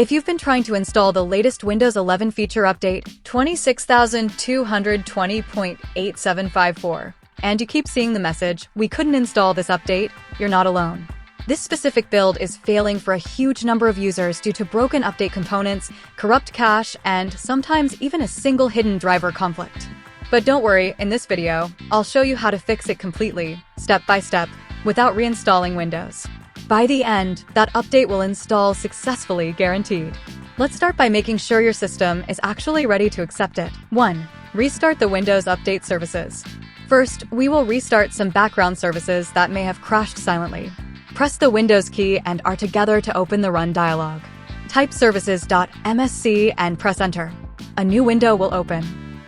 If you've been trying to install the latest Windows 11 feature update 26220.8754, and you keep seeing the message, "We couldn't install this update," you're not alone. This specific build is failing for a huge number of users due to broken update components, corrupt cache, and sometimes even a single hidden driver conflict. But don't worry, in this video, I'll show you how to fix it completely, step by step, without reinstalling Windows. By the end, that update will install successfully, guaranteed. Let's start by making sure your system is actually ready to accept it. 1. Restart the Windows Update services. First, we will restart some background services that may have crashed silently. Press the Windows key and R together to open the Run dialog. Type services.msc and press Enter. A new window will open.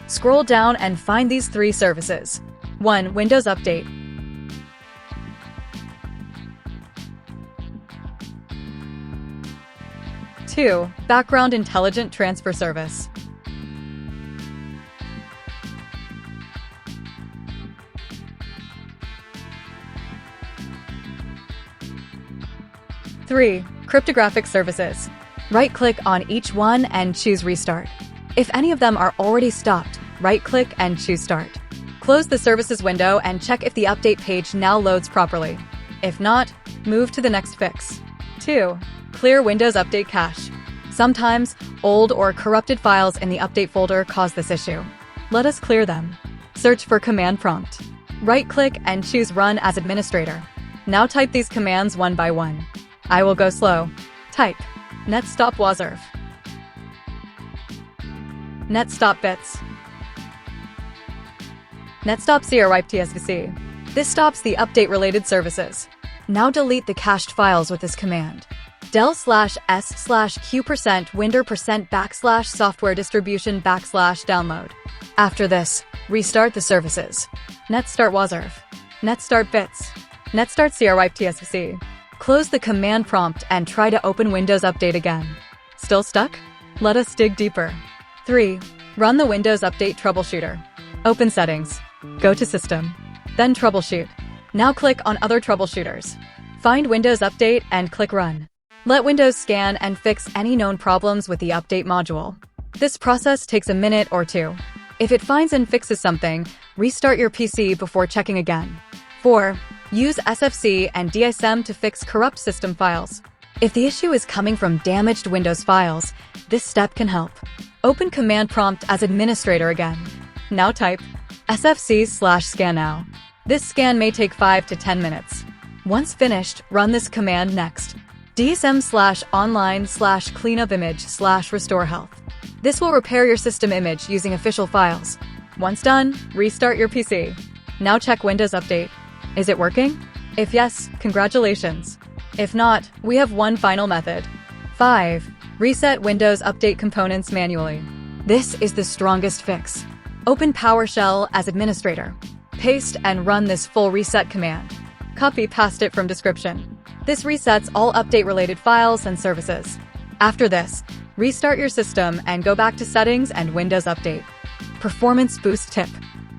Scroll down and find these three services. 1. Windows Update. 2. Background Intelligent Transfer Service. 3. Cryptographic Services. Right-click on each one and choose Restart. If any of them are already stopped, right-click and choose Start. Close the Services window and check if the update page now loads properly. If not, move to the next fix. 2. Clear Windows Update cache. Sometimes, old or corrupted files in the Update folder cause this issue. Let us clear them. Search for Command Prompt. Right-click and choose Run as Administrator. Now type these commands one by one. I will go slow. Type netstop wazirf, netstop bits, netstop crwipetsvc. This stops the update-related services. Now delete the cached files with this command. del/s/q%winder%\software distribution /download. After this, restart the services. netstart wazirf, netstart bits, netstart crwipetsvc. Close the command prompt and try to open Windows Update again. Still stuck? Let us dig deeper. 3. Run the Windows Update Troubleshooter. Open Settings. Go to System. Then Troubleshoot. Now click on Other Troubleshooters. Find Windows Update and click Run. Let Windows scan and fix any known problems with the Update module. This process takes a minute or two. If it finds and fixes something, restart your PC before checking again. 4. Use SFC and DSM to fix corrupt system files. If the issue is coming from damaged Windows files, this step can help. Open Command Prompt as Administrator again. Now type sfc/scan now. This scan may take 5 to 10 minutes. Once finished, run this command next. dsm/online/cleanupimage/restore health. This will repair your system image using official files. Once done, restart your PC. Now check Windows Update. Is it working? If yes, congratulations. If not, we have one final method. 5. Reset Windows Update components manually. This is the strongest fix. Open PowerShell as Administrator. Paste and run this full reset command. Copy-paste it from description. This resets all update-related files and services. After this, restart your system and go back to Settings and Windows Update. Performance Boost Tip.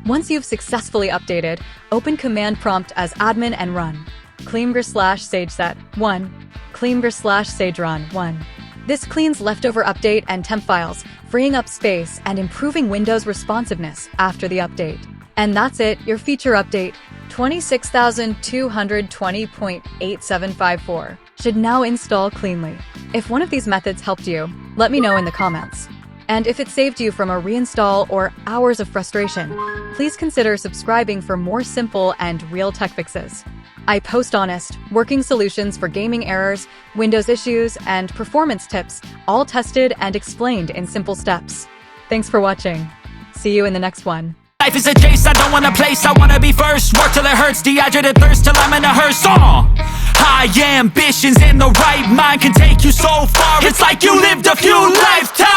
Once you've successfully updated, open Command Prompt as Admin and run. cleangr/sageset 1. cleangr/sagerun 1. This cleans leftover update and temp files, freeing up space and improving Windows responsiveness after the update. And that's it, your feature update 26220.8754 should now install cleanly. If one of these methods helped you, let me know in the comments. And if it saved you from a reinstall or hours of frustration, please consider subscribing for more simple and real tech fixes. I post honest, working solutions for gaming errors, Windows issues, and performance tips, all tested and explained in simple steps. Thanks for watching. See you in the next one. Life is a chase, I don't want a place, I wanna be first. Work till it hurts, dehydrated thirst till I'm in a hearse. High ambitions in the right mind can take you so far. It's like you lived a few lifetimes.